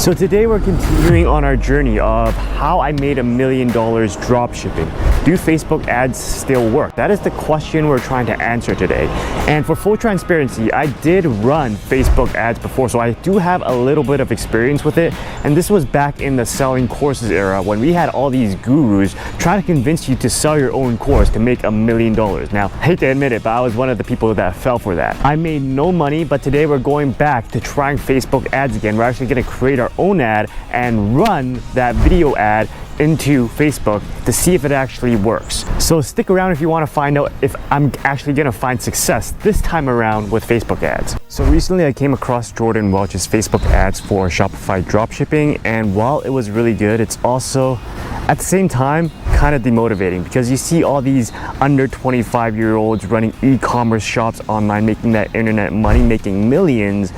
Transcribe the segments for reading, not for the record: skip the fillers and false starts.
So today we're continuing on our journey of how I made $1 million dropshipping. Do Facebook ads still work? That is the question we're trying to answer today. And for full transparency, I did run Facebook ads before, so I do have a little bit of experience with it. And this was back in the selling courses era when we had all these gurus trying to convince you to sell your own course to make $1 million. Now, I hate to admit it, but I was one of the people that fell for that. I made no money, but today we're going back to trying Facebook ads again. We're actually going to create our own ad and run that video ad into Facebook to see if it actually works. So stick around if you want to find out if I'm actually going to find success this time around with Facebook ads. So recently I came across Jordan Welch's Facebook ads for Shopify dropshipping, and while it was really good, it's also at the same time kind of demotivating because you see all these under 25-year-olds running e-commerce shops online, making that internet money, making millions,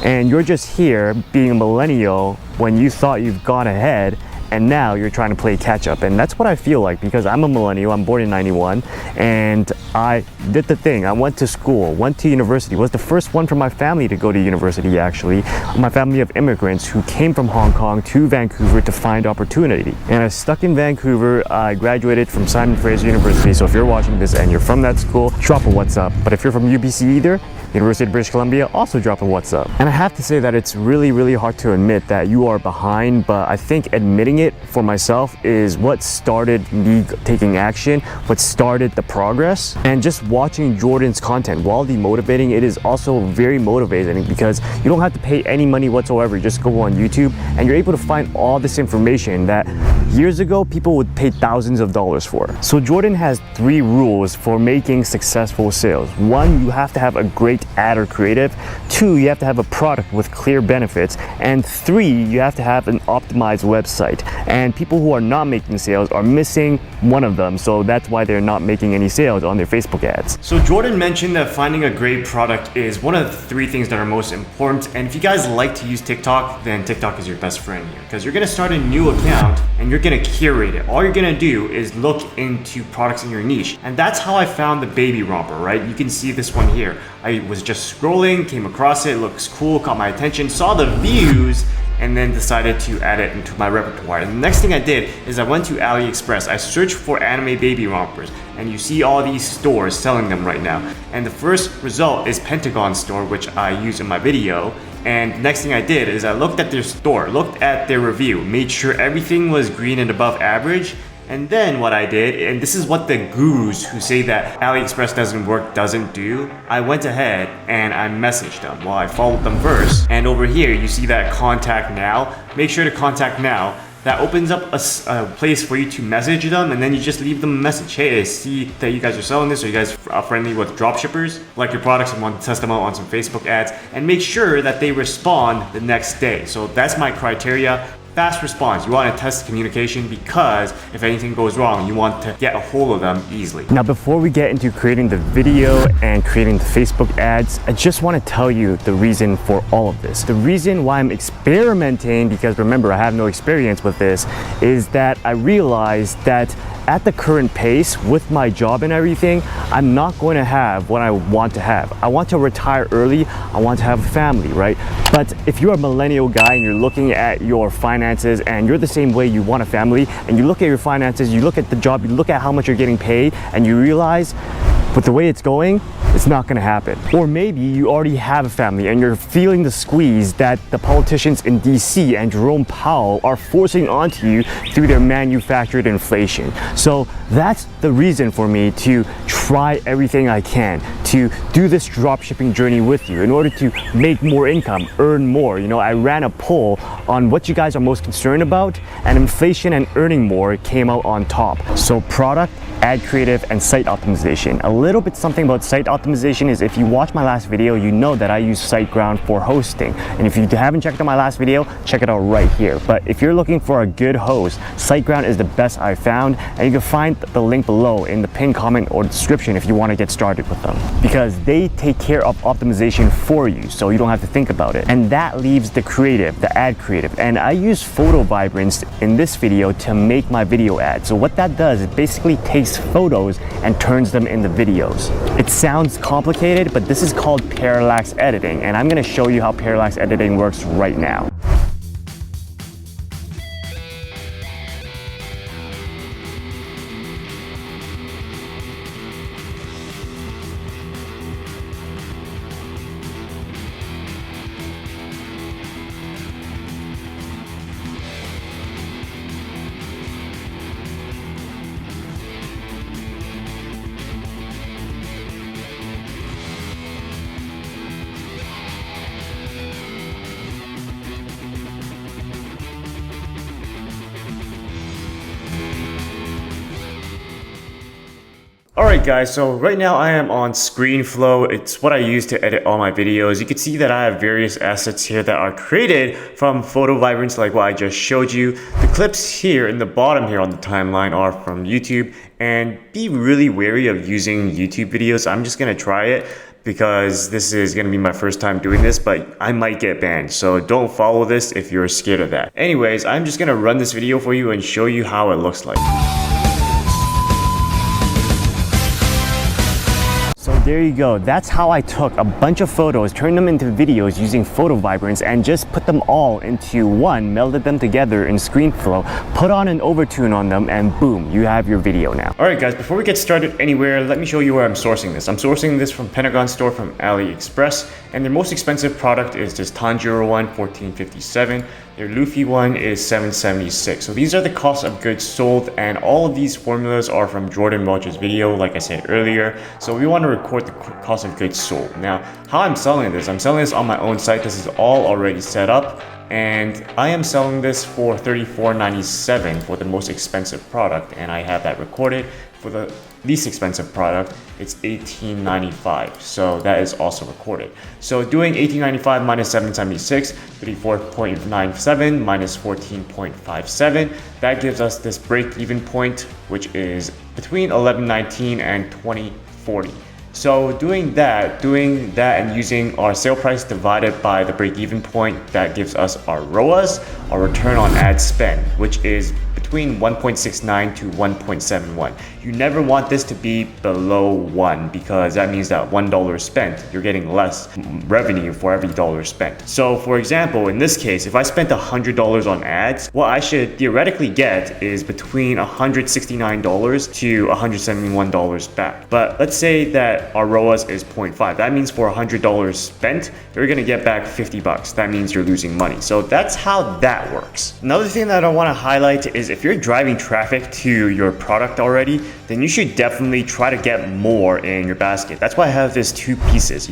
and you're just here being a millennial when you thought you've gone ahead and now you're trying to play catch up. And that's what I feel like, because I'm a millennial. I'm born in 91 and I did the thing. I went to school, went to university, was the first one from my family to go to university actually. My family of immigrants who came from Hong Kong to Vancouver to find opportunity. And I stuck in Vancouver. I graduated from Simon Fraser University. So if you're watching this and you're from that school, drop a what's up. But if you're from UBC either, University of British Columbia, also drop a what's up. And I have to say that it's really hard to admit that you are behind, but I think admitting it for myself is what started me taking action, what started the progress. And just watching Jordan's content, while demotivating, it is also very motivating because you don't have to pay any money whatsoever. You just go on YouTube and you're able to find all this information that years ago people would pay thousands of dollars for. So Jordan has 3 rules for making successful sales. 1, you have to have a great ad or creative. 2, you have to have a product with clear benefits. And 3, you have to have an optimized website. And people who are not making sales are missing one of them, so that's why they're not making any sales on their Facebook ads. So Jordan mentioned that finding a great product is one of the 3 things that are most important. And if you guys like to use TikTok, then TikTok is your best friend here, because you're gonna start a new account and you're gonna curate it. All you're gonna do is look into products in your niche. And that's how I found the baby romper, right? You can see this one here. I was just scrolling, came across it, looks cool, caught my attention, saw the views, and then decided to add it into my repertoire. And the next thing I did is I went to AliExpress. I searched for anime baby rompers, and you see all these stores selling them right now. And the first result is Pentagon store, which I use in my video. And the next thing I did is I looked at their store, looked at their review, made sure everything was green and above average. And then what I did, and this is what the gurus who say that AliExpress doesn't work doesn't do, I went ahead and I messaged them. Well, I followed them first. And over here, you see that contact now. Make sure to contact now. That opens up a place for you to message them, and then you just leave them a message. Hey, I see that you guys are selling this. Are you guys friendly with dropshippers? Like your products and want to test them out on some Facebook ads, and make sure that they respond the next day. So that's my criteria. Fast response. You want to test communication because if anything goes wrong, you want to get a hold of them easily. Now, before we get into creating the video and creating the Facebook ads, I just want to tell you the reason for all of this. The reason why I'm experimenting, because remember, I have no experience with this, is that I realized that at the current pace with my job and everything, I'm not going to have what I want to have. I want to retire early. I want to have a family, right? But if you're a millennial guy and you're looking at your finances and you're the same way, you want a family, and you look at your finances, you look at the job, you look at how much you're getting paid, and you realize with the way it's going, it's not gonna happen. Or maybe you already have a family and you're feeling the squeeze that the politicians in DC and Jerome Powell are forcing onto you through their manufactured inflation. So that's the reason for me to try everything I can to do this dropshipping journey with you in order to make more income, earn more. You know, I ran a poll on what you guys are most concerned about, and inflation and earning more came out on top. So product, ad creative, and site optimization. A little bit something about site optimization is if you watch my last video, you know that I use SiteGround for hosting. And if you haven't checked out my last video, check it out right here. But if you're looking for a good host, SiteGround is the best I found, and you can find the link below in the pinned comment or description if you want to get started with them, because they take care of optimization for you, so you don't have to think about it. And that leaves the creative, the ad creative. And I use photo vibrance in this video to make my video ad. So what that does, it basically takes photos and turns them into videos. It sounds complicated, but this is called parallax editing, and I'm going to show you how parallax editing works right now. Alright guys, so right now I am on ScreenFlow. It's what I use to edit all my videos. You can see that I have various assets here that are created from photo vibrance like what I just showed you. The clips here in the bottom here on the timeline are from YouTube, and be really wary of using YouTube videos. I'm just gonna try it because this is gonna be my first time doing this, but I might get banned, so don't follow this if you're scared of that. Anyways, I'm just gonna run this video for you and show you how it looks like. So there you go. That's how I took a bunch of photos, turned them into videos using photo vibrance, and just put them all into one, melded them together in ScreenFlow, put on an overtune on them, and boom, you have your video now. Alright guys, before we get started anywhere, let me show you where I'm sourcing this. I'm sourcing this from Pentagon Store from AliExpress, and their most expensive product is this Tanjiro one, $14.57. Their Luffy one is $7.76. So these are the cost of goods sold, and all of these formulas are from Jordan Welch's video, like I said earlier. So we want to record the cost of goods sold. Now, how I'm selling this on my own site. This is all already set up, and I am selling this for $34.97 for the most expensive product, and I have that recorded. For the least expensive product, it's $18.95, so that is also recorded. So doing $18.95 minus $7.76, $34.97 minus $14.57, that gives us this break-even point, which is between $11.19 and $20.40. So doing that and using our sale price divided by the break-even point, that gives us our ROAS, our return on ad spend, which is between 1.69 to 1.71. You never want this to be below 1, because that means that $1 spent, you're getting less revenue for every dollar spent. So for example, in this case, if I spent $100 on ads, what I should theoretically get is between $169 to $171 back. But let's say that our ROAS is 0.5. That means for $100 spent, you're gonna get back 50 bucks. That means you're losing money. So that's how that works. Another thing that I wanna highlight is if you're driving traffic to your product already, then you should definitely try to get more in your basket. That's why I have this 2 pieces,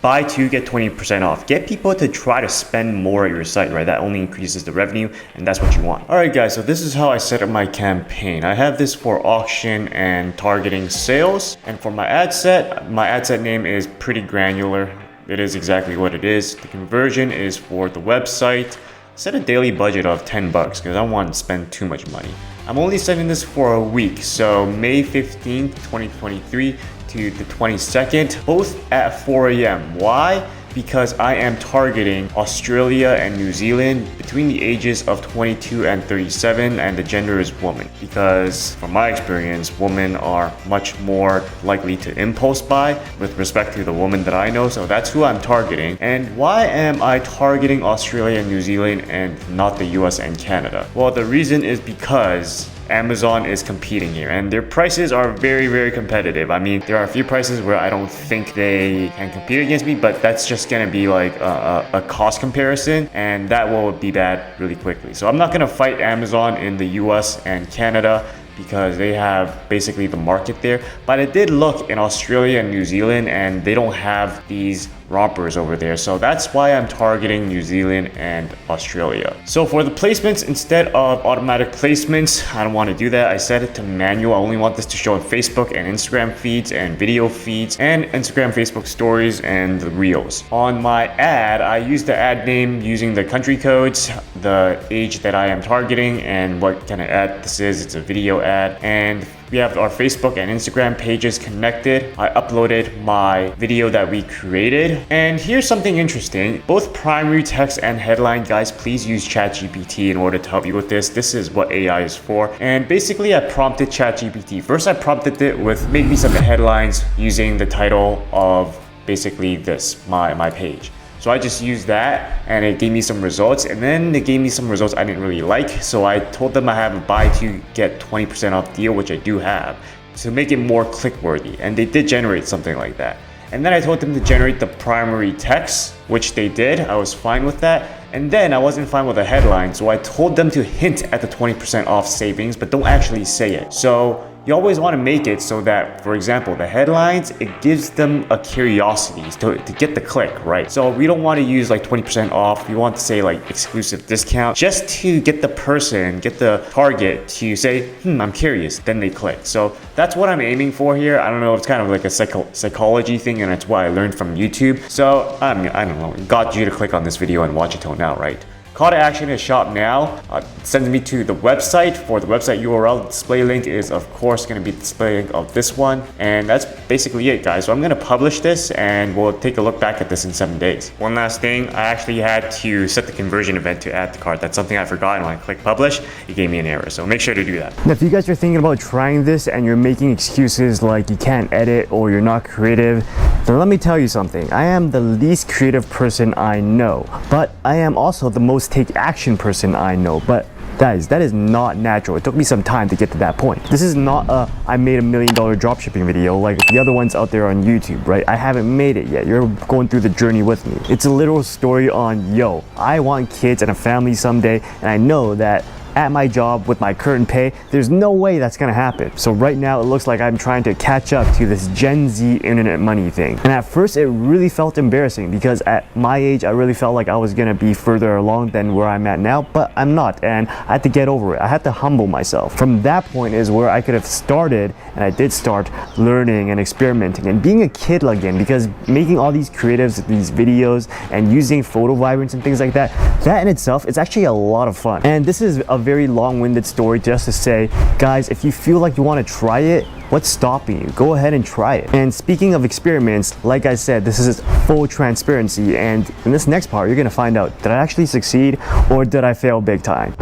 buy 2, get 20% off. Get people to try to spend more at your site, right? That only increases the revenue, and that's what you want. All right, guys, so this is how I set up my campaign. I have this for auction and targeting sales. And for my ad set name is pretty granular. It is exactly what it is. The conversion is for the website. Set a daily budget of 10 bucks because I don't want to spend too much money. I'm only setting this for a week, so May 15th, 2023 to the 22nd, both at 4 a.m. Why? Because I am targeting Australia and New Zealand between the ages of 22 and 37, and the gender is woman. Because from my experience, women are much more likely to impulse buy with respect to the woman that I know, so that's who I'm targeting. And why am I targeting Australia and New Zealand and not the US and Canada? Well, the reason is because Amazon is competing here, and their prices are very, very competitive. I mean, there are a few prices where I don't think they can compete against me, but that's just gonna be like a cost comparison, and that will be bad really quickly. So I'm not gonna fight Amazon in the US and Canada because they have basically the market there. But I did look in Australia and New Zealand, and they don't have these rompers over there. So that's why I'm targeting New Zealand and Australia. So for the placements, instead of automatic placements, I don't want to do that. I set it to manual. I only want this to show on Facebook and Instagram feeds and video feeds and Instagram, Facebook stories and the reels. On my ad, I use the ad name using the country codes, the age that I am targeting, and what kind of ad this is. It's a video ad, and we have our Facebook and Instagram pages connected. I uploaded my video that we created. And here's something interesting. Both primary text and headline, guys, please use ChatGPT in order to help you with this. This is what AI is for. And basically, I prompted ChatGPT. First, I prompted it with make me some headlines using the title of basically this, my page. So I just used that, and it gave me some results, and then it gave me some results I didn't really like. So I told them I have a buy 2 get 20% off deal, which I do have, to make it more click worthy. And they did generate something like that. And then I told them to generate the primary text, which they did. I was fine with that. And then I wasn't fine with the headline, so I told them to hint at the 20% off savings, but don't actually say it. So You always want to make it so that, for example, the headlines, it gives them a curiosity to get the click, right? So we don't want to use like 20% off. We want to say like exclusive discount just to get the person, get the target to say, I'm curious, then they click. So that's what I'm aiming for here. I don't know, it's kind of like a psychology thing, and it's what I learned from YouTube. So I don't know, got you to click on this video and watch it till now, right? Call to action is shop now. Sends me to the website. For the website URL, the display link is of course going to be the display link of this one. And that's basically it, guys. So I'm going to publish this and we'll take a look back at this in 7 days. One last thing, I actually had to set the conversion event to add the cart. That's something I forgot, and when I click publish, it gave me an error. So make sure to do that. Now, if you guys are thinking about trying this and you're making excuses like you can't edit or you're not creative, then let me tell you something. I am the least creative person I know, but I am also the most take action person I know. But guys, that is not natural. It took me some time to get to that point. This is not a I made $1 million dropshipping video like the other ones out there on YouTube, right? I haven't made it yet. You're going through the journey with me. It's a literal story on, yo, I want kids and a family someday, and I know that at my job with my current pay, there's no way that's gonna happen. So right now it looks like I'm trying to catch up to this Gen Z internet money thing. And at first it really felt embarrassing because at my age, I really felt like I was gonna be further along than where I'm at now, but I'm not, and I had to get over it. I had to humble myself. From that point is where I could have started, and I did start learning and experimenting and being a kid again, because making all these creatives, these videos, and using photo vibrance and things like that, that in itself is actually a lot of fun. And this is a very long-winded story just to say, guys, if you feel like you want to try it, what's stopping you? Go ahead and try it. And speaking of experiments, like I said, this is full transparency, and in this next part you're gonna find out, did I actually succeed or did I fail big time?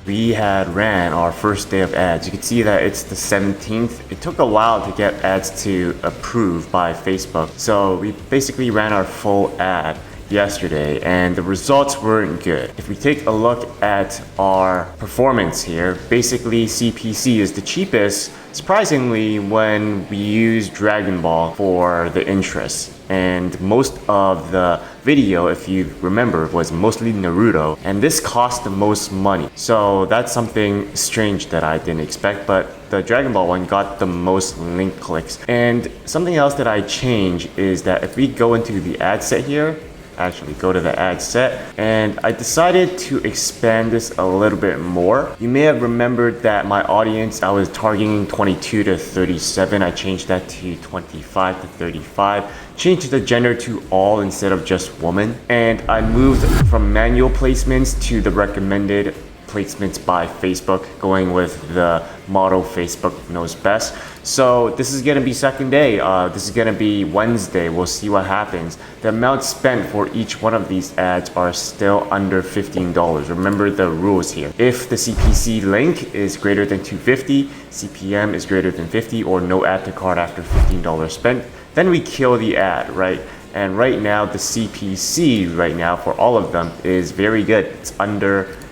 We had ran our first day of ads. You can see that it's the 17th. It took a while to get ads to approve by Facebook. So we basically ran our full ad yesterday and the results weren't good. If we take a look at our performance here, basically CPC is the cheapest, surprisingly, when we use Dragon Ball for the interest. And most of the video, if you remember, was mostly Naruto, and this cost the most money. So that's something strange that I didn't expect, but the Dragon Ball one got the most link clicks. And something else that I changed is that if we go into the ad set here, actually go to the ad set, and I decided to expand this a little bit more. You may have remembered that my audience, I was targeting 22 to 37. I changed that to 25 to 35. Changed the gender to all instead of just woman. And I moved from manual placements to the recommended placements by Facebook, going with the model Facebook knows best. So this is gonna be second day. This is gonna be Wednesday. We'll see what happens. The amount spent for each one of these ads are still under $15. Remember the rules here. If the CPC link is greater than 250, CPM is greater than 50, or no add to cart after $15 spent, then we kill the ad, right? And right now the CPC right now for all of them is very good.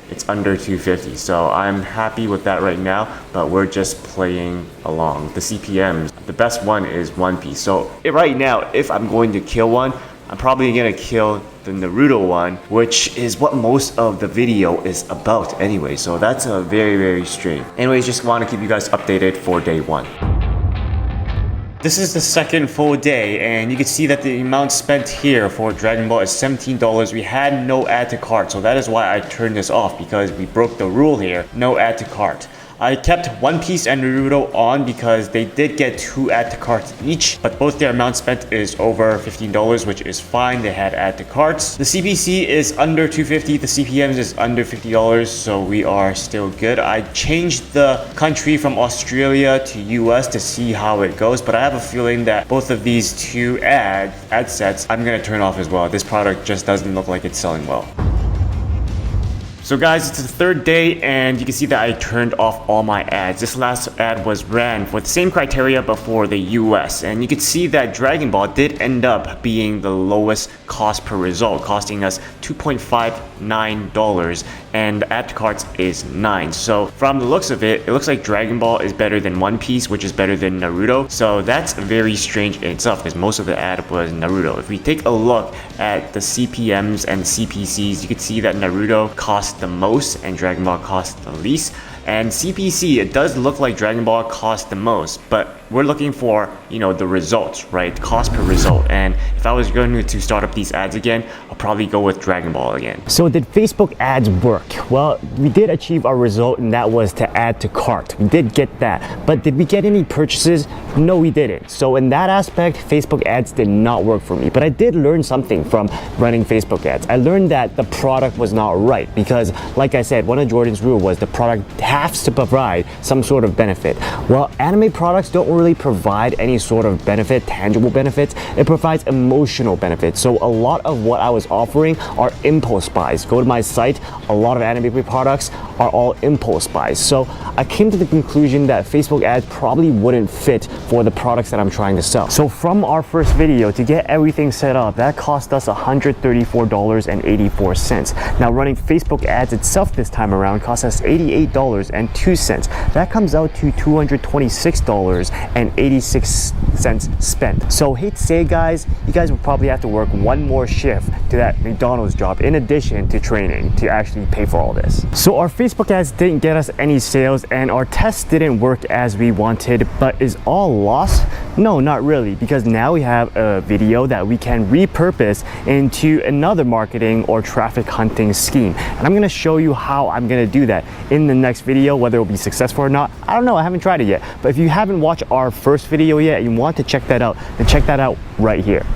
It's under 250, so I'm happy with that right now, but we're just playing along. The CPMs, the best one is One Piece. So right now, if I'm going to kill one, I'm probably gonna kill the Naruto one, which is what most of the video is about anyway. So that's a very, very strange. Anyways, just want to keep you guys updated for day one. This is the second full day, and you can see that the amount spent here for Dragon Ball is $17. We had no add to cart, so that is why I turned this off, because we broke the rule here, no add to cart. I kept One Piece and Naruto on because they did get 2 add to carts each, but both their amount spent is over $15, which is fine. They had add to carts. The CPC is under 250, the CPMs is under $50, so we are still good. I changed the country from Australia to US to see how it goes, but I have a feeling that both of these two ad sets I'm gonna turn off as well. This product just doesn't look like it's selling well. So guys, it's the third day, and you can see that I turned off all my ads. This last ad was ran for the same criteria but for the US, and you can see that Dragon Ball did end up being the lowest cost per result, costing us $2.59, and add to carts is 9. So from the looks of it, it looks like Dragon Ball is better than One Piece, which is better than Naruto. So that's very strange in itself, because most of the ad was Naruto. If we take a look at the CPMs and CPCs, you can see that Naruto cost the most and Dragon Ball cost the least. And CPC, it does look like Dragon Ball costs the most, but we're looking for, you know, the results, right? Cost per result. And if I was going to start up these ads again, I'll probably go with Dragon Ball again. So did Facebook ads work? Well, we did achieve our result, and that was to add to cart. We did get that, but did we get any purchases? No, we didn't. So in that aspect, Facebook ads did not work for me, but I did learn something from running Facebook ads. I learned that the product was not right because, like I said, one of Jordan's rules was the product has to provide some sort of benefit. Well, anime products don't really provide any sort of benefit, tangible benefits. It provides emotional benefits. So a lot of what I was offering are impulse buys. Go to my site, a lot of anime products are all impulse buys. So I came to the conclusion that Facebook ads probably wouldn't fit for the products that I'm trying to sell. So from our first video, to get everything set up, that cost us $134.84. Now running Facebook ads itself this time around cost us $88.02. That comes out to $226.86 spent. So hate to say it, guys, you guys would probably have to work one more shift to that McDonald's job in addition to training to actually pay for all this. So our Facebook ads didn't get us any sales and our tests didn't work as we wanted, but is all lost? No, not really, because now we have a video that we can repurpose into another marketing or traffic hunting scheme. And I'm gonna show you how I'm gonna do that in the next video. Whether it'll be successful or not, I don't know, I haven't tried it yet. But if you haven't watched our first video yet and you want to check that out, then check that out right here.